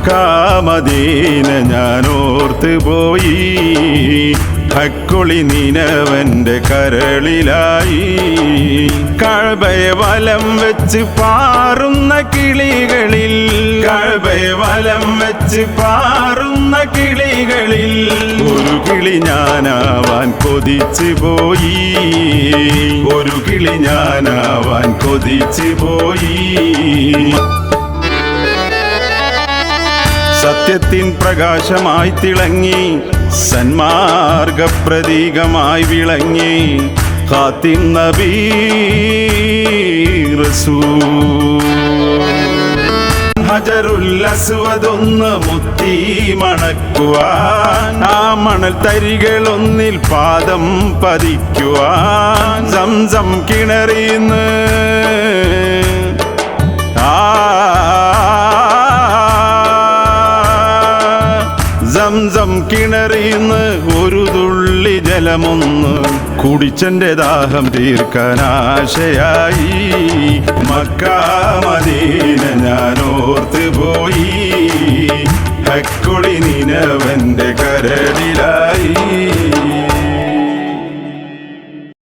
മക്കാമദീന ഞാനോർത്ത് പോയി ഹക്കുളി നിനവന്റെ കരളിലായി കഅബയെ വലം വെച്ച് പാറുന്ന കിളികളിൽ കഅബയെ വലം വെച്ച് പാറുന്ന കിളികളിൽ ഒരു കിളി ഞാനാവാൻ കൊതിച്ചു പോയി ഒരു കിളി ഞാനാവാൻ കൊതിച്ചു പോയി സത്യത്തിൻ പ്രകാശമായി തിളങ്ങി സന്മാർഗ പ്രതീകമായി വിളങ്ങി ഖാതിം നബി റസൂൽ ഹജറുൽ അസ്വദൊന്ന് മുത്തി മണക്കുവാൻ ആ മണൽ തരികളൊന്നിൽ പാദം പതിക്കുവാൻ സംസം കിണറിന്ന് സംസം കിണറിന്ന് ഒരു തുള്ളി ജലമൊന്ന് കുടിച്ചെന്റെ ദാഹം തീർക്കാൻ ആശയായി മക്കാമദീന ഞാനോർത്ത് പോയി ഹക്കുളി നിനവന്റെ കരളിലായി